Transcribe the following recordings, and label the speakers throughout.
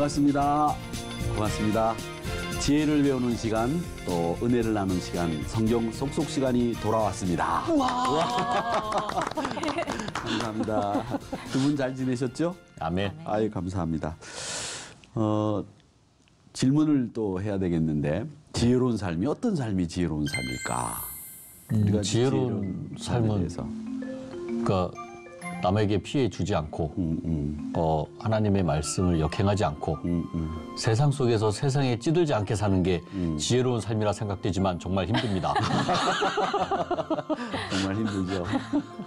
Speaker 1: 반갑습니다. 고맙습니다. 지혜를 배우는 시간, 또 은혜를 나누는 시간, 성경 속속 시간이 돌아왔습니다. 감사합니다. 두 분 잘 지내셨죠?
Speaker 2: 아멘.
Speaker 1: 아유, 감사합니다. 질문을 또 해야 되겠는데, 지혜로운 삶이 어떤 삶이 지혜로운 삶일까? 우리가
Speaker 2: 지혜로운 삶은
Speaker 1: 대해서.
Speaker 2: 그러니까 남에게 피해 주지 않고 하나님의 말씀을 역행하지 않고 세상 속에서 세상에 찌들지 않게 사는 게 지혜로운 삶이라 생각되지만 정말 힘듭니다.
Speaker 1: 정말 힘들죠.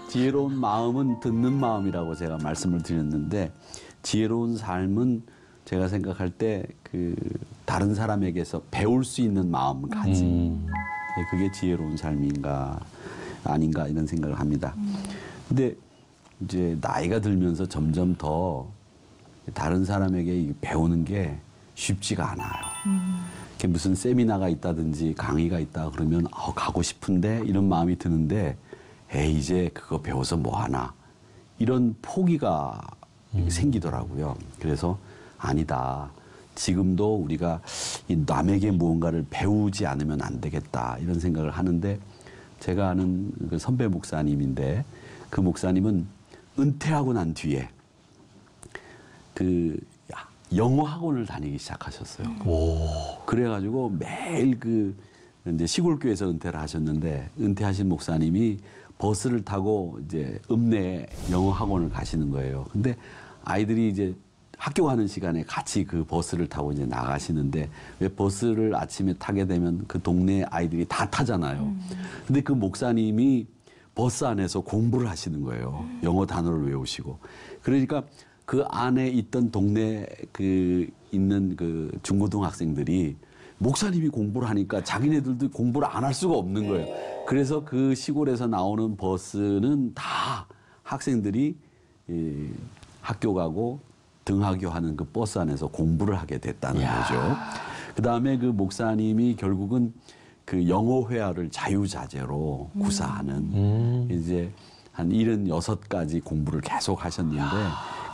Speaker 1: 지혜로운 마음은 듣는 마음이라고 제가 말씀을 드렸는데, 지혜로운 삶은 제가 생각할 때 그 다른 사람에게서 배울 수 있는 마음가짐. 그게 지혜로운 삶인가 아닌가 이런 생각을 합니다. 근데 이제 나이가 들면서 점점 더 다른 사람에게 배우는 게 쉽지가 않아요. 이렇게 무슨 세미나가 있다든지 강의가 있다 그러면 가고 싶은데 이런 마음이 드는데, 이제 그거 배워서 뭐 하나 이런 포기가 생기더라고요. 그래서 아니다. 지금도 우리가 이 남에게 무언가를 배우지 않으면 안 되겠다 이런 생각을 하는데, 제가 아는 그 선배 목사님인데, 그 목사님은 은퇴하고 난 뒤에 그 영어 학원을 다니기 시작하셨어요. 그래가지고 매일 그 이제 시골 교회에서 은퇴를 하셨는데, 은퇴하신 목사님이 버스를 타고 이제 읍내에 영어 학원을 가시는 거예요. 근데 아이들이 이제 학교 가는 시간에 같이 그 버스를 타고 이제 나가시는데, 왜 버스를 아침에 타게 되면 그 동네 아이들이 다 타잖아요. 근데 그 목사님이 버스 안에서 공부를 하시는 거예요. 영어 단어를 외우시고. 그러니까 그 안에 있던 동네 그 있는 그 중고등학생들이 목사님이 공부를 하니까 자기네들도 공부를 안 할 수가 없는 거예요. 그래서 그 시골에서 나오는 버스는 다 학생들이 학교 가고 등하교 하는 그 버스 안에서 공부를 하게 됐다는 거죠. 그 다음에 그 목사님이 결국은 그 영어 회화를 자유자재로 구사하는 이제 한 76가지 공부를 계속 하셨는데,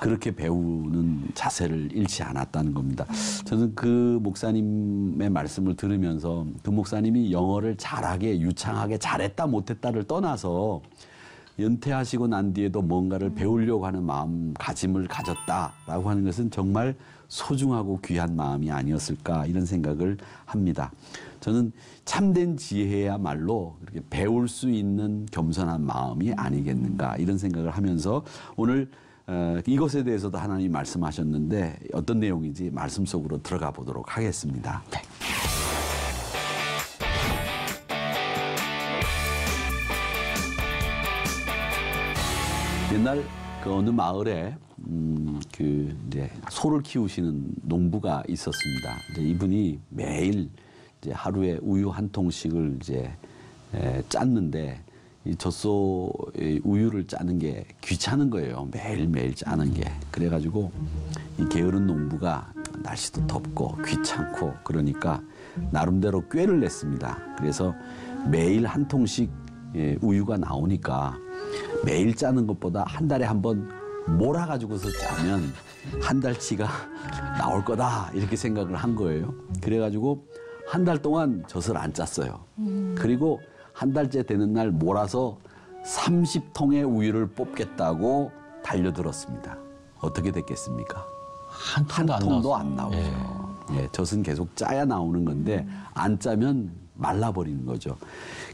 Speaker 1: 그렇게 배우는 자세를 잃지 않았다는 겁니다. 저는 그 목사님의 말씀을 들으면서 그 목사님이 영어를 잘하게, 유창하게 잘했다 못했다를 떠나서 연퇴하시고 난 뒤에도 뭔가를 배우려고 하는 마음가짐을 가졌다라고 하는 것은 정말 소중하고 귀한 마음이 아니었을까 이런 생각을 합니다. 저는 참된 지혜야말로 그렇게 배울 수 있는 겸손한 마음이 아니겠는가 이런 생각을 하면서, 오늘 이것에 대해서도 하나님이 말씀하셨는데 어떤 내용인지 말씀 속으로 들어가 보도록 하겠습니다. 네. 옛날 그 어느 마을에 그 이제 소를 키우시는 농부가 있었습니다. 이제 이분이 매일 이제 하루에 우유 한 통씩을 이제 짰는데, 이 젖소의 우유를 짜는 게 귀찮은 거예요. 매일매일 짜는 게. 그래가지고 이 게으른 농부가 날씨도 덥고 귀찮고 그러니까 나름대로 꾀를 냈습니다. 그래서 매일 한 통씩 우유가 나오니까 매일 짜는 것보다 한 달에 한 번 몰아가지고서 짜면 한 달치가 나올 거다 이렇게 생각을 한 거예요. 그래가지고 한 달 동안 젖을 안 짰어요. 그리고 한 달째 되는 날 몰아서 30통의 우유를 뽑겠다고 달려들었습니다. 어떻게 됐겠습니까?
Speaker 2: 한
Speaker 1: 통도
Speaker 2: 통도
Speaker 1: 안 나오죠. 예, 젖은 계속 짜야 나오는 건데 안 짜면 말라버리는 거죠.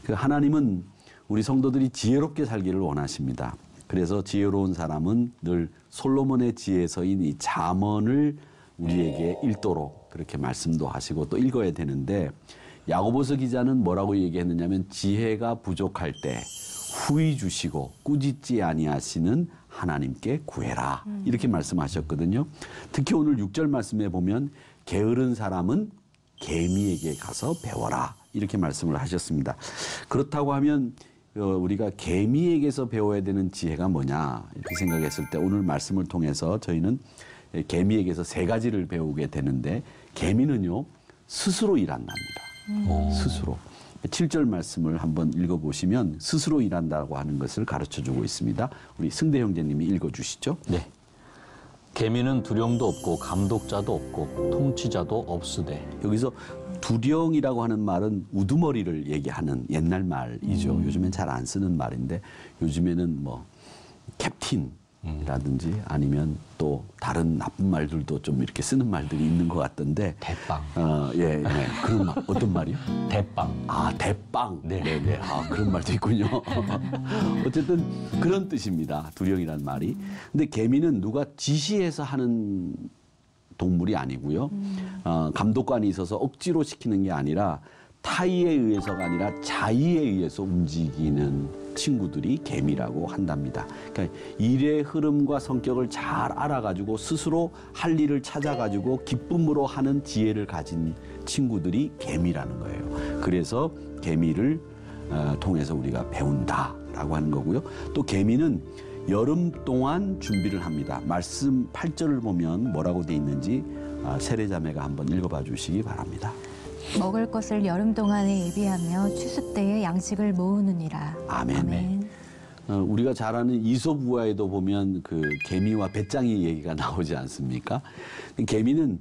Speaker 1: 그 하나님은 우리 성도들이 지혜롭게 살기를 원하십니다. 그래서 지혜로운 사람은 늘 솔로몬의 지혜서인 이 잠언을 우리에게 읽도록 그렇게 말씀도 하시고 또 읽어야 되는데, 야고보서 기자는 뭐라고 얘기했느냐면, 지혜가 부족할 때 후히 주시고 꾸짖지 아니하시는 하나님께 구해라 이렇게 말씀하셨거든요. 특히 오늘 6절 말씀에 보면 게으른 사람은 개미에게 가서 배워라 이렇게 말씀을 하셨습니다. 그렇다고 하면 우리가 개미에게서 배워야 되는 지혜가 뭐냐 이렇게 생각했을 때, 오늘 말씀을 통해서 저희는 개미에게서 3가지를 배우게 되는데, 개미는요 스스로 일한답니다. 스스로. 7절 말씀을 한번 읽어보시면 스스로 일한다고 하는 것을 가르쳐주고 있습니다. 우리 승대 형제님이 읽어주시죠.
Speaker 2: 네. 개미는 두령도 없고 감독자도 없고 통치자도 없으되.
Speaker 1: 여기서 두령이라고 하는 말은 우두머리를 얘기하는 옛날 말이죠. 요즘엔 잘 안 쓰는 말인데 요즘에는 뭐 캡틴이라든지 아니면 또 다른 나쁜 말들도 좀 이렇게 쓰는 말들이 있는 것 같던데.
Speaker 2: 대빵.
Speaker 1: 예, 네. 그런 말 어떤 말이요?
Speaker 2: 대빵.
Speaker 1: 아, 대빵.
Speaker 2: 네.
Speaker 1: 네. 아, 그런 말도 있군요. 어쨌든 그런 뜻입니다. 두령이란 말이. 근데 개미는 누가 지시해서 하는 동물이 아니고요. 감독관이 있어서 억지로 시키는 게 아니라 타의에 의해서가 아니라 자의에 의해서 움직이는 친구들이 개미라고 한답니다. 그러니까 일의 흐름과 성격을 잘 알아가지고 스스로 할 일을 찾아가지고 기쁨으로 하는 지혜를 가진 친구들이 개미라는 거예요. 그래서 개미를 통해서 우리가 배운다라고 하는 거고요. 또 개미는 여름 동안 준비를 합니다. 말씀 8절을 보면 뭐라고 돼 있는지 세례자매가 한번 읽어봐 주시기 바랍니다.
Speaker 3: 먹을 것을 여름 동안에 예비하며 추수 때에 양식을 모으느니라.
Speaker 1: 아멘. 우리가 잘 아는 이솝 우화에도 보면 그 개미와 배짱이 얘기가 나오지 않습니까? 개미는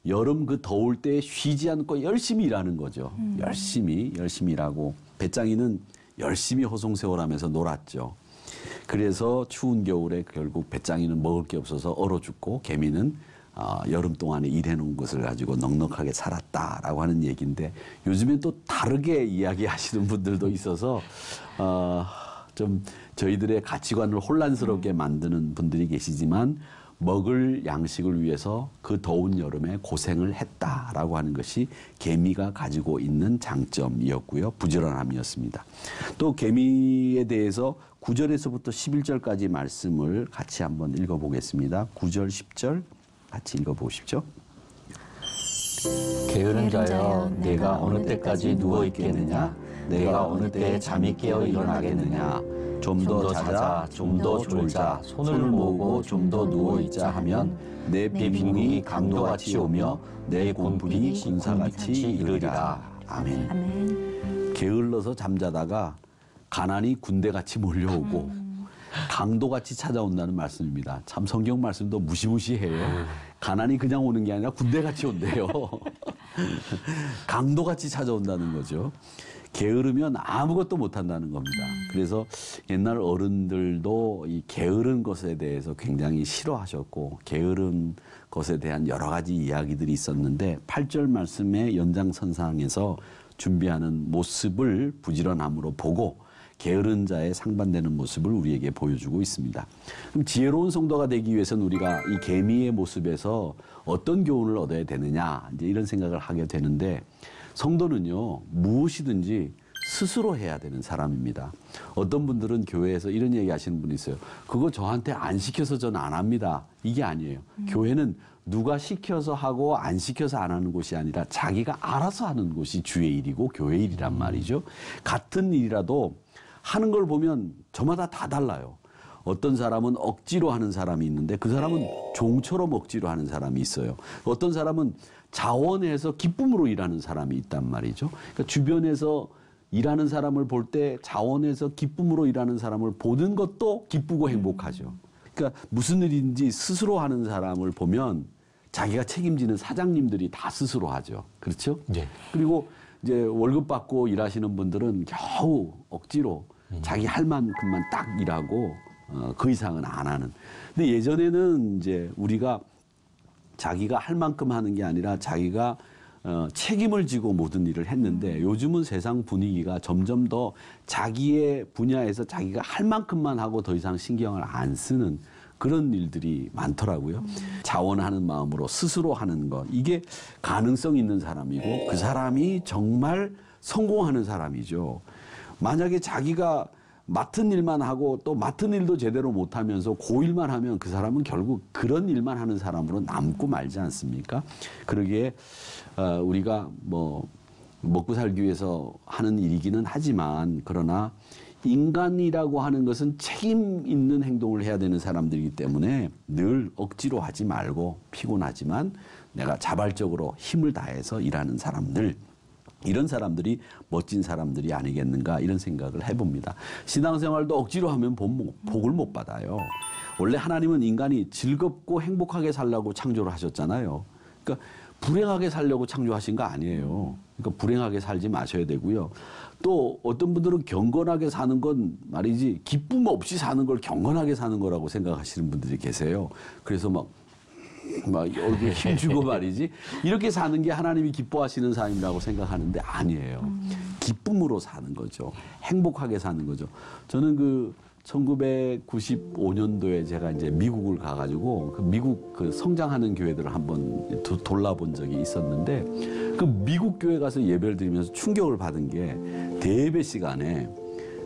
Speaker 1: 여름 그 더울 때 쉬지 않고 열심히 일하는 거죠. 열심히 일하고 배짱이는 열심히 호송세월하면서 놀았죠. 그래서 추운 겨울에 결국 배짱이는 먹을 게 없어서 얼어 죽고 개미는 여름 동안에 일해놓은 것을 가지고 넉넉하게 살았다라고 하는 얘기인데 요즘엔 또 다르게 이야기하시는 분들도 있어서 좀 저희들의 가치관을 혼란스럽게 만드는 분들이 계시지만 먹을 양식을 위해서 그 더운 여름에 고생을 했다라고 하는 것이 개미가 가지고 있는 장점이었고요. 부지런함이었습니다. 또 개미에 대해서 9절에서부터 11절까지 말씀을 같이 한번 읽어보겠습니다. 9절, 10절 같이 읽어보십시오.
Speaker 2: 게으른 자여 내가 어느 때까지 누워있겠느냐 내가 어느 때 잠이 깨어 일어나겠느냐 좀 더 자자 좀 더 졸자 손을 모으고 좀 더 누워있자 하면 내 빈궁이 강도같이 오며 내 곤분이 군사같이 이르리라. 아멘.
Speaker 3: 아멘.
Speaker 1: 게을러서 잠자다가 가난이 군대같이 몰려오고 강도같이 찾아온다는 말씀입니다. 참 성경 말씀도 무시무시해요. 가난이 그냥 오는 게 아니라 군대같이 온대요. 강도같이 찾아온다는 거죠. 게으르면 아무것도 못한다는 겁니다. 그래서 옛날 어른들도 이 게으른 것에 대해서 굉장히 싫어하셨고 게으른 것에 대한 여러 가지 이야기들이 있었는데 8절 말씀의 연장선상에서 준비하는 모습을 부지런함으로 보고 게으른 자의 상반되는 모습을 우리에게 보여주고 있습니다. 그럼 지혜로운 성도가 되기 위해서는 우리가 이 개미의 모습에서 어떤 교훈을 얻어야 되느냐 이제 이런 생각을 하게 되는데 성도는요 무엇이든지 스스로 해야 되는 사람입니다. 어떤 분들은 교회에서 이런 얘기 하시는 분이 있어요. 그거 저한테 안 시켜서 저는 안 합니다. 이게 아니에요. 교회는 누가 시켜서 하고 안 시켜서 안 하는 곳이 아니라 자기가 알아서 하는 곳이 주의 일이고 교회 일이란 말이죠. 같은 일이라도 하는 걸 보면 저마다 다 달라요. 어떤 사람은 억지로 하는 사람이 있는데 그 사람은 종처럼 억지로 하는 사람이 있어요. 어떤 사람은 자원해서 기쁨으로 일하는 사람이 있단 말이죠. 그러니까 주변에서 일하는 사람을 볼 때 자원해서 기쁨으로 일하는 사람을 보는 것도 기쁘고 행복하죠. 그러니까 무슨 일인지 스스로 하는 사람을 보면 자기가 책임지는 사장님들이 다 스스로 하죠. 그렇죠?
Speaker 2: 네.
Speaker 1: 그리고 이제 월급 받고 일하시는 분들은 겨우 억지로 자기 할 만큼만 딱 일하고 그 이상은 안 하는. 근데 예전에는 이제 우리가 자기가 할 만큼 하는 게 아니라 자기가 책임을 지고 모든 일을 했는데 요즘은 세상 분위기가 점점 더 자기의 분야에서 자기가 할 만큼만 하고 더 이상 신경을 안 쓰는 그런 일들이 많더라고요. 자원하는 마음으로 스스로 하는 것. 이게 가능성 있는 사람이고 그 사람이 정말 성공하는 사람이죠. 만약에 자기가 맡은 일만 하고 또 맡은 일도 제대로 못하면서 그 일만 하면 그 사람은 결국 그런 일만 하는 사람으로 남고 말지 않습니까? 그러기에 우리가 뭐 먹고 살기 위해서 하는 일이기는 하지만 그러나 인간이라고 하는 것은 책임 있는 행동을 해야 되는 사람들이기 때문에 늘 억지로 하지 말고 피곤하지만 내가 자발적으로 힘을 다해서 일하는 사람들 이런 사람들이 멋진 사람들이 아니겠는가 이런 생각을 해봅니다. 신앙생활도 억지로 하면 복을 못 받아요. 원래 하나님은 인간이 즐겁고 행복하게 살라고 창조를 하셨잖아요. 그러니까 불행하게 살려고 창조하신 거 아니에요. 그러니까 불행하게 살지 마셔야 되고요. 또 어떤 분들은 경건하게 사는 건 말이지 기쁨 없이 사는 걸 경건하게 사는 거라고 생각하시는 분들이 계세요. 그래서 막 얼굴에 힘주고 말이지 이렇게 사는 게 하나님이 기뻐하시는 삶이라고 생각하는데 아니에요. 기쁨으로 사는 거죠. 행복하게 사는 거죠. 저는 그 1995년도에 제가 이제 미국을 가가지고 그 미국 그 성장하는 교회들을 한번 돌아본 적이 있었는데 그 미국 교회 가서 예배를 드리면서 충격을 받은 게 대예배 시간에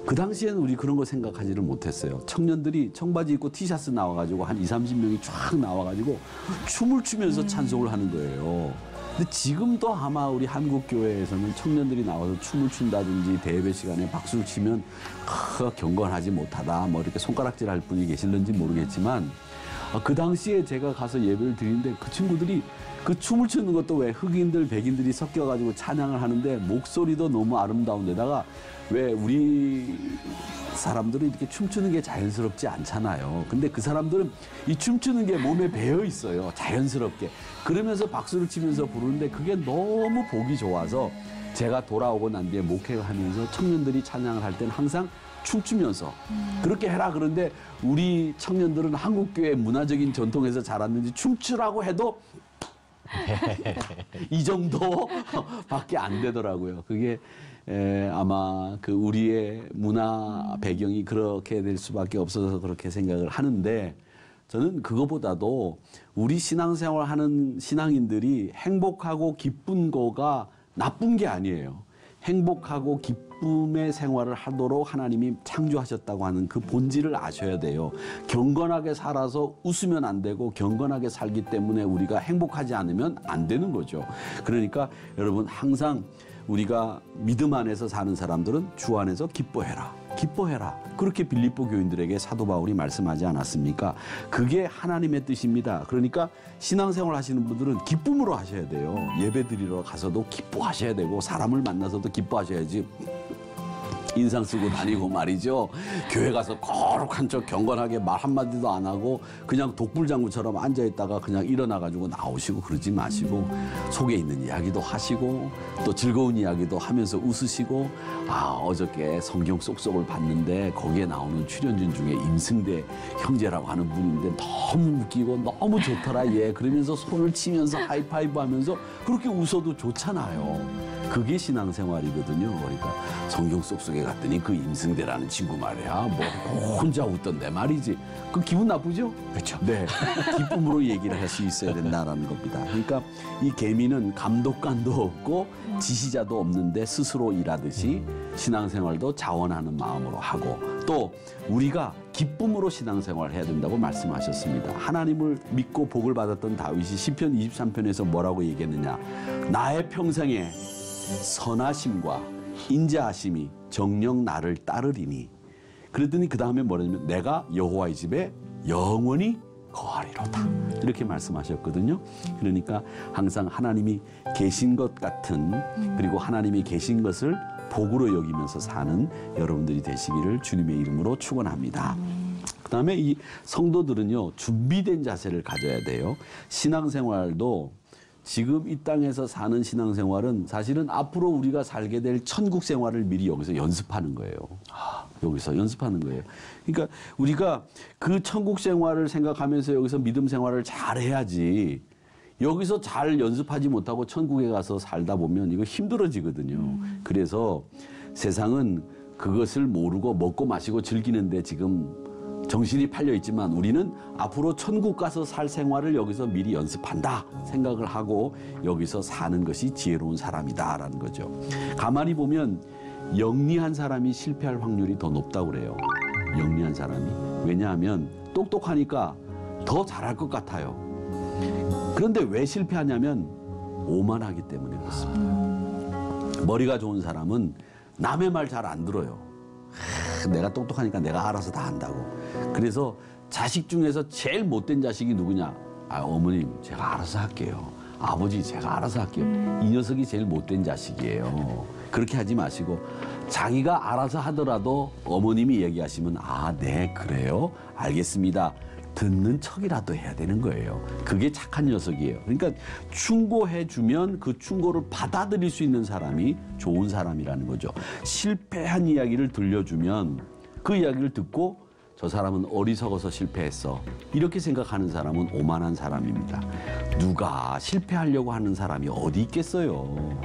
Speaker 1: 그 당시에는 우리 그런 거 생각하지를 못했어요. 청년들이 청바지 입고 티셔츠 나와가지고 한 20-30명이 쫙 나와가지고 춤을 추면서 찬송을 하는 거예요. 근데 지금도 아마 우리 한국 교회에서는 청년들이 나와서 춤을 춘다든지 대예배 시간에 박수를 치면 경건하지 못하다 뭐 이렇게 손가락질할 분이 계실는지 모르겠지만 그 당시에 제가 가서 예배를 드리는데 그 친구들이 그 춤을 추는 것도 왜 흑인들 백인들이 섞여가지고 찬양을 하는데 목소리도 너무 아름다운 데다가 왜 우리 사람들은 이렇게 춤추는 게 자연스럽지 않잖아요. 근데 그 사람들은 이 춤추는 게 몸에 배어 있어요. 자연스럽게. 그러면서 박수를 치면서 부르는데 그게 너무 보기 좋아서 제가 돌아오고 난 뒤에 목회를 하면서 청년들이 찬양을 할 때는 항상 춤추면서 그렇게 해라 그런데 우리 청년들은 한국교회 문화적인 전통에서 자랐는지 춤추라고 해도 이 정도밖에 안 되더라고요. 그게 아마 그 우리의 문화 배경이 그렇게 될 수밖에 없어서 그렇게 생각을 하는데 저는 그거보다도 우리 신앙생활 하는 신앙인들이 행복하고 기쁜 거가 나쁜 게 아니에요. 행복하고 기쁨의 생활을 하도록 하나님이 창조하셨다고 하는 그 본질을 아셔야 돼요. 경건하게 살아서 웃으면 안 되고 경건하게 살기 때문에 우리가 행복하지 않으면 안 되는 거죠. 그러니까 여러분 항상 우리가 믿음 안에서 사는 사람들은 주 안에서 기뻐해라. 기뻐해라. 그렇게 빌립보 교인들에게 사도 바울이 말씀하지 않았습니까? 그게 하나님의 뜻입니다. 그러니까 신앙생활 하시는 분들은 기쁨으로 하셔야 돼요. 예배 드리러 가서도 기뻐하셔야 되고 사람을 만나서도 기뻐하셔야지. 인상 쓰고 다니고 말이죠. 교회 가서 거룩한 척 경건하게 말 한마디도 안 하고 그냥 독불장구처럼 앉아있다가 그냥 일어나가지고 나오시고 그러지 마시고 속에 있는 이야기도 하시고 또 즐거운 이야기도 하면서 웃으시고 어저께 성경 속속을 봤는데 거기에 나오는 출연진 중에 임승대 형제라고 하는 분인데 너무 웃기고 너무 좋더라 얘 그러면서 손을 치면서 하이파이브 하면서 그렇게 웃어도 좋잖아요. 그게 신앙생활이거든요. 그러니까 성경 속속에 갔더니 그 임승대라는 친구 말이야. 뭐 혼자 웃던데 말이지. 그 기분 나쁘죠?
Speaker 2: 그렇죠.
Speaker 1: 네. 기쁨으로 얘기를 할 수 있어야 된다라는 겁니다. 그러니까 이 개미는 감독관도 없고 지시자도 없는데 스스로 일하듯이 신앙생활도 자원하는 마음으로 하고 또 우리가 기쁨으로 신앙생활을 해야 된다고 말씀하셨습니다. 하나님을 믿고 복을 받았던 다윗이 시편 23편에서 뭐라고 얘기했느냐. 나의 평생에 선하심과 인자하심이 정녕 나를 따르리니 그러더니 그 다음에 뭐냐면 내가 여호와의 집에 영원히 거하리로다 이렇게 말씀하셨거든요. 그러니까 항상 하나님이 계신 것 같은 그리고 하나님이 계신 것을 복으로 여기면서 사는 여러분들이 되시기를 주님의 이름으로 축원합니다. 그다음에 이 성도들은요 준비된 자세를 가져야 돼요. 신앙생활도 지금 이 땅에서 사는 신앙생활은 사실은 앞으로 우리가 살게 될 천국 생활을 미리 여기서 연습하는 거예요. 여기서 연습하는 거예요. 그러니까 우리가 그 천국 생활을 생각하면서 여기서 믿음 생활을 잘 해야지 여기서 잘 연습하지 못하고 천국에 가서 살다 보면 이거 힘들어지거든요. 그래서 세상은 그것을 모르고 먹고 마시고 즐기는데 지금 정신이 팔려 있지만 우리는 앞으로 천국 가서 살 생활을 여기서 미리 연습한다 생각을 하고 여기서 사는 것이 지혜로운 사람이다라는 거죠. 가만히 보면 영리한 사람이 실패할 확률이 더 높다고 그래요. 영리한 사람이. 왜냐하면 똑똑하니까 더 잘할 것 같아요. 그런데 왜 실패하냐면 오만하기 때문에 그렇습니다. 머리가 좋은 사람은 남의 말 잘 안 들어요. 내가 똑똑하니까 내가 알아서 다 한다고. 그래서 자식 중에서 제일 못된 자식이 누구냐? 어머님 제가 알아서 할게요. 아버지 제가 알아서 할게요. 이 녀석이 제일 못된 자식이에요. 그렇게 하지 마시고 자기가 알아서 하더라도 어머님이 얘기하시면 아, 네, 그래요? 알겠습니다. 듣는 척이라도 해야 되는 거예요. 그게 착한 녀석이에요. 그러니까 충고해주면 그 충고를 받아들일 수 있는 사람이 좋은 사람이라는 거죠. 실패한 이야기를 들려주면 그 이야기를 듣고 저 사람은 어리석어서 실패했어. 이렇게 생각하는 사람은 오만한 사람입니다. 누가 실패하려고 하는 사람이 어디 있겠어요.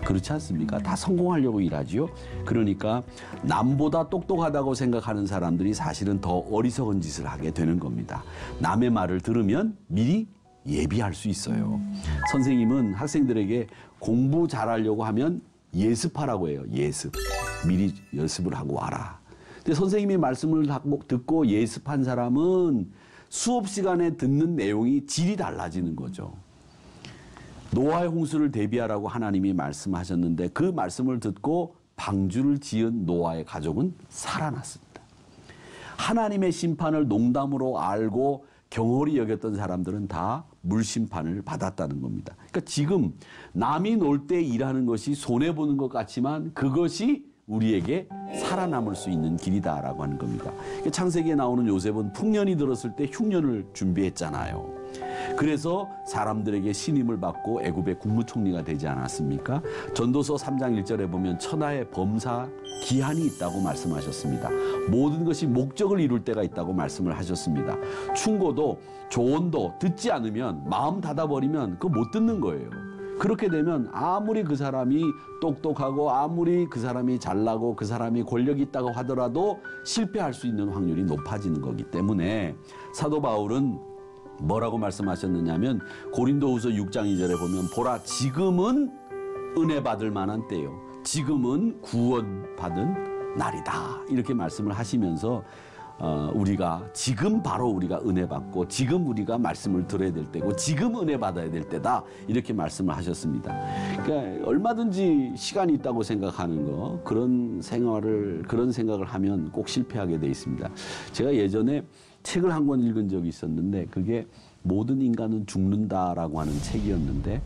Speaker 1: 그렇지 않습니까? 다 성공하려고 일하지요. 그러니까 남보다 똑똑하다고 생각하는 사람들이 사실은 더 어리석은 짓을 하게 되는 겁니다. 남의 말을 들으면 미리 예비할 수 있어요. 선생님은 학생들에게 공부 잘하려고 하면 예습하라고 해요. 예습. 미리 연습을 하고 와라. 근데 선생님의 말씀을 듣고 예습한 사람은 수업 시간에 듣는 내용이 질이 달라지는 거죠. 노아의 홍수를 대비하라고 하나님이 말씀하셨는데 그 말씀을 듣고 방주를 지은 노아의 가족은 살아났습니다. 하나님의 심판을 농담으로 알고 경홀히 여겼던 사람들은 다 물심판을 받았다는 겁니다. 그러니까 지금 남이 놀 때 일하는 것이 손해보는 것 같지만 그것이 우리에게 살아남을 수 있는 길이다라고 하는 겁니다. 창세기에 나오는 요셉은 풍년이 들었을 때 흉년을 준비했잖아요. 그래서 사람들에게 신임을 받고 애굽의 국무총리가 되지 않았습니까? 전도서 3장 1절에 보면 천하의 범사 기한이 있다고 말씀하셨습니다. 모든 것이 목적을 이룰 때가 있다고 말씀을 하셨습니다. 충고도 조언도 듣지 않으면 마음 닫아버리면 그거 못 듣는 거예요. 그렇게 되면 아무리 그 사람이 똑똑하고 아무리 그 사람이 잘나고 그 사람이 권력이 있다고 하더라도 실패할 수 있는 확률이 높아지는 거기 때문에 사도 바울은 뭐라고 말씀하셨느냐면 고린도후서 6장 2절에 보면 보라 지금은 은혜 받을 만한 때요. 지금은 구원받은 날이다. 이렇게 말씀을 하시면서 우리가 지금 바로 우리가 은혜 받고 지금 우리가 말씀을 들어야 될 때고 지금 은혜 받아야 될 때다. 이렇게 말씀을 하셨습니다. 그러니까 얼마든지 시간이 있다고 생각하는 거 그런 생각을 하면 꼭 실패하게 돼 있습니다. 제가 예전에 책을 한 권 읽은 적이 있었는데 그게 모든 인간은 죽는다라고 하는 책이었는데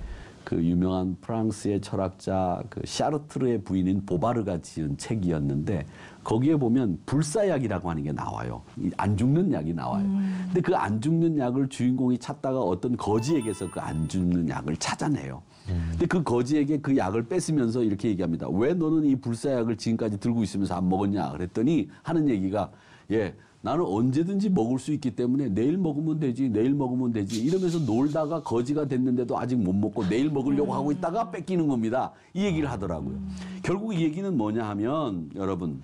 Speaker 1: 그 유명한 프랑스의 철학자 그 샤르트르의 부인인 보바르가 지은 책이었는데 거기에 보면 불사약이라고 하는 게 나와요. 안 죽는 약이 나와요. 근데 그 안 죽는 약을 주인공이 찾다가 어떤 거지에게서 그 안 죽는 약을 찾아내요. 근데 그 거지에게 그 약을 뺏으면서 이렇게 얘기합니다. 왜 너는 이 불사약을 지금까지 들고 있으면서 안 먹었냐? 그랬더니 하는 얘기가 나는 언제든지 먹을 수 있기 때문에 내일 먹으면 되지 이러면서 놀다가 거지가 됐는데도 아직 못 먹고 내일 먹으려고 하고 있다가 뺏기는 겁니다. 이 얘기를 하더라고요. 결국 이 얘기는 뭐냐 하면 여러분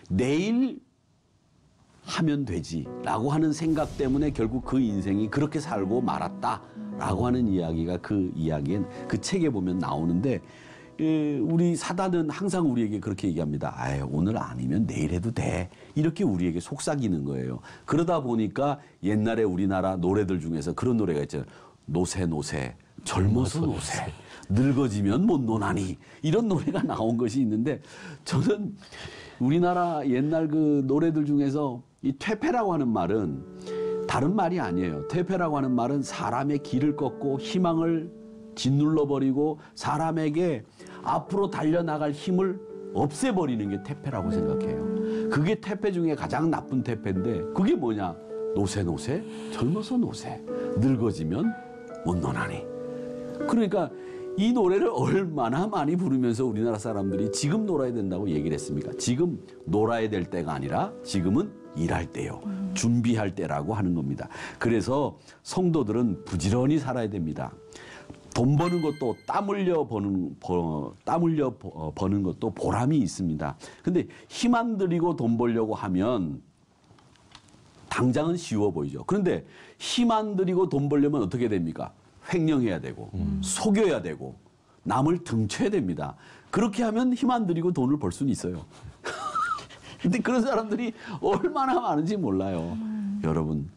Speaker 1: 내일 하면 되지라고 하는 생각 때문에 결국 그 인생이 그렇게 살고 말았다라고 하는 이야기가 그 책에 보면 나오는데 우리 사단은 항상 우리에게 그렇게 얘기합니다. 오늘 아니면 내일 해도 돼. 이렇게 우리에게 속삭이는 거예요. 그러다 보니까 옛날에 우리나라 노래들 중에서 그런 노래가 있잖아요. 노새 젊어서 노새 늙어지면 못 노나니 이런 노래가 나온 것이 있는데 저는 우리나라 옛날 그 노래들 중에서 이 퇴폐라고 하는 말은 다른 말이 아니에요. 퇴폐라고 하는 말은 사람의 길을 꺾고 희망을 짓눌러버리고 사람에게 앞으로 달려나갈 힘을 없애버리는 게 퇴폐라고 생각해요. 그게 퇴폐 중에 가장 나쁜 퇴폐인데 그게 뭐냐? 노새 젊어서 노새 늙어지면 못 노나니. 그러니까 이 노래를 얼마나 많이 부르면서 우리나라 사람들이 지금 놀아야 된다고 얘기를 했습니까? 지금 놀아야 될 때가 아니라 지금은 일할 때요. 준비할 때라고 하는 겁니다. 그래서 성도들은 부지런히 살아야 됩니다. 돈 버는 것도 땀 흘려 버는 것도 보람이 있습니다. 근데 힘 안 들이고 돈 벌려고 하면 당장은 쉬워 보이죠. 그런데 힘 안 들이고 돈 벌려면 어떻게 됩니까? 횡령해야 되고 속여야 되고 남을 등쳐야 됩니다. 그렇게 하면 힘 안 들이고 돈을 벌 수는 있어요. 근데 그런 사람들이 얼마나 많은지 몰라요. 여러분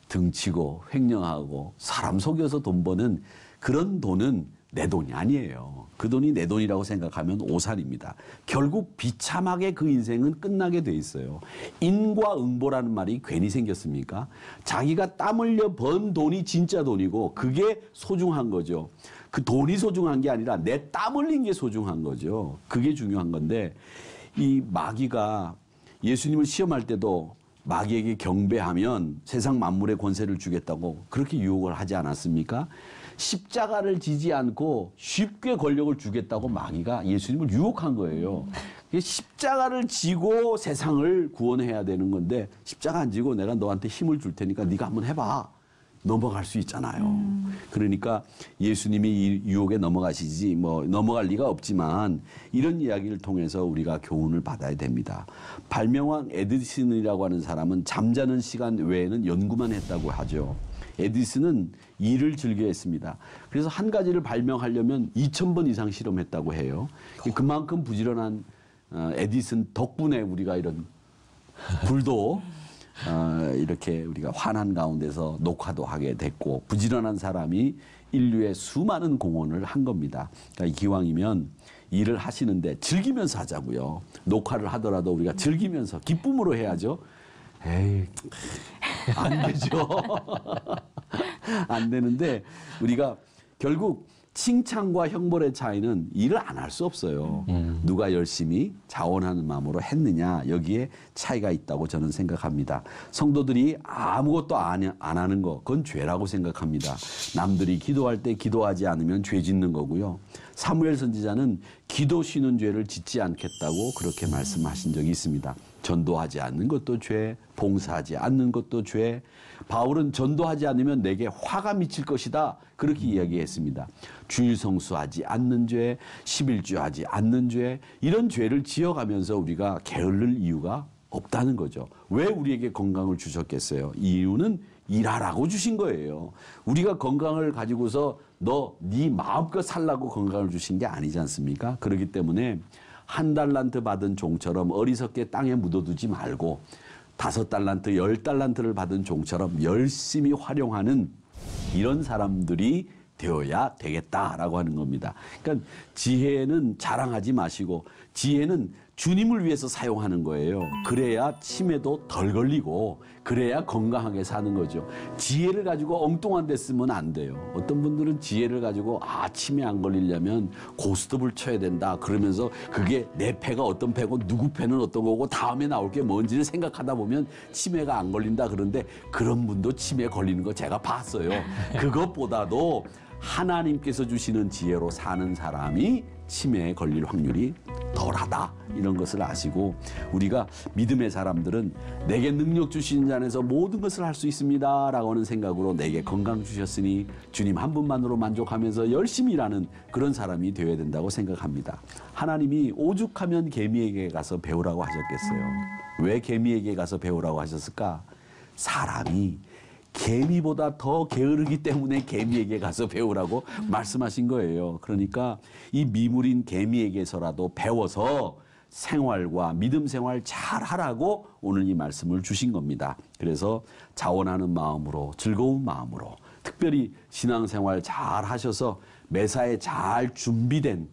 Speaker 1: 등치고 횡령하고 사람 속여서 돈 버는 그런 돈은 내 돈이 아니에요. 그 돈이 내 돈이라고 생각하면 오산입니다. 결국 비참하게 그 인생은 끝나게 돼 있어요. 인과응보라는 말이 괜히 생겼습니까? 자기가 땀 흘려 번 돈이 진짜 돈이고 그게 소중한 거죠. 그 돈이 소중한 게 아니라 내 땀 흘린 게 소중한 거죠. 그게 중요한 건데 이 마귀가 예수님을 시험할 때도 마귀에게 경배하면 세상 만물의 권세를 주겠다고 그렇게 유혹을 하지 않았습니까? 십자가를 지지 않고 쉽게 권력을 주겠다고 마귀가 예수님을 유혹한 거예요. 십자가를 지고 세상을 구원해야 되는 건데 십자가 안 지고 내가 너한테 힘을 줄 테니까 네가 한번 해봐. 넘어갈 수 있잖아요. 그러니까 예수님이 이 유혹에 넘어가시지 뭐 넘어갈 리가 없지만 이런 이야기를 통해서 우리가 교훈을 받아야 됩니다. 발명왕 에디슨이라고 하는 사람은 잠자는 시간 외에는 연구만 했다고 하죠. 에디슨은 일을 즐겨했습니다. 그래서 한 가지를 발명하려면 2,000번 이상 실험했다고 해요. 그만큼 부지런한 에디슨 덕분에 우리가 이런 불도 이렇게 우리가 환한 가운데서 녹화도 하게 됐고 부지런한 사람이 인류의 수많은 공헌을 한 겁니다. 그러니까 기왕이면 일을 하시는데 즐기면서 하자고요. 녹화를 하더라도 우리가 즐기면서 기쁨으로 해야죠. 에이, 안 되죠. 안 되는데 우리가 결국 칭찬과 형벌의 차이는 일을 안 할 수 없어요. 누가 열심히 자원하는 마음으로 했느냐 여기에 차이가 있다고 저는 생각합니다. 성도들이 아무것도 안 하는 거 그건 죄라고 생각합니다. 남들이 기도할 때 기도하지 않으면 죄 짓는 거고요. 사무엘 선지자는 기도 쉬는 죄를 짓지 않겠다고 그렇게 말씀하신 적이 있습니다. 전도하지 않는 것도 죄, 봉사하지 않는 것도 죄. 바울은 전도하지 않으면 내게 화가 미칠 것이다. 그렇게 이야기했습니다. 주일 성수하지 않는 죄, 11주하지 않는 죄, 이런 죄를 지어가면서 우리가 게을를 이유가 없다는 거죠. 왜 우리에게 건강을 주셨겠어요? 이유는 일하라고 주신 거예요. 우리가 건강을 가지고서 네 마음껏 살라고 건강을 주신 게 아니지 않습니까? 그렇기 때문에 1달란트 받은 종처럼 어리석게 땅에 묻어두지 말고 5달란트, 10달란트를 받은 종처럼 열심히 활용하는 이런 사람들이 되어야 되겠다라고 하는 겁니다. 그러니까 지혜는 자랑하지 마시고 지혜는 주님을 위해서 사용하는 거예요. 그래야 치매도 덜 걸리고 그래야 건강하게 사는 거죠. 지혜를 가지고 엉뚱한 데 쓰면 안 돼요. 어떤 분들은 지혜를 가지고 치매 안 걸리려면 고스톱을 쳐야 된다 그러면서 그게 내 패가 어떤 패고 누구 패는 어떤 거고 다음에 나올 게 뭔지를 생각하다 보면 치매가 안 걸린다 그런데 그런 분도 치매 걸리는 거 제가 봤어요. 그것보다도 하나님께서 주시는 지혜로 사는 사람이 치매에 걸릴 확률이 덜하다 이런 것을 아시고 우리가 믿음의 사람들은 내게 능력 주시는 자 안에서 모든 것을 할 수 있습니다 라고 하는 생각으로 내게 건강 주셨으니 주님 한 분만으로 만족하면서 열심히 일하는 그런 사람이 되어야 된다고 생각합니다. 하나님이 오죽하면 개미에게 가서 배우라고 하셨겠어요. 왜 개미에게 가서 배우라고 하셨을까? 사람이 개미보다 더 게으르기 때문에 개미에게 가서 배우라고 말씀하신 거예요. 그러니까 이 미물인 개미에게서라도 배워서 생활과 믿음 생활 잘 하라고 오늘 이 말씀을 주신 겁니다. 그래서 자원하는 마음으로 즐거운 마음으로 특별히 신앙생활 잘 하셔서 매사에 잘 준비된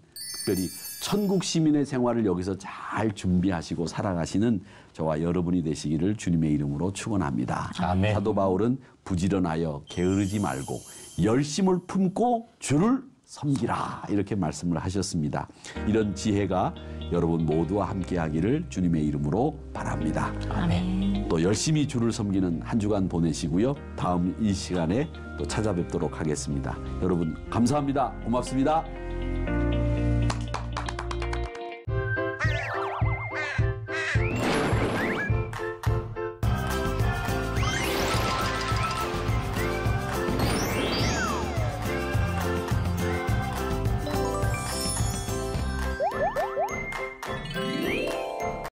Speaker 1: 특별히 천국 시민의 생활을 여기서 잘 준비하시고 살아가시는 저와 여러분이 되시기를 주님의 이름으로 축원합니다.
Speaker 2: 아멘.
Speaker 1: 사도 바울은 부지런하여 게으르지 말고 열심을 품고 주를 섬기라 이렇게 말씀을 하셨습니다. 이런 지혜가 여러분 모두와 함께하기를 주님의 이름으로 바랍니다.
Speaker 2: 아멘.
Speaker 1: 또 열심히 주를 섬기는 한 주간 보내시고요. 다음 이 시간에 또 찾아뵙도록 하겠습니다. 여러분 감사합니다. 고맙습니다.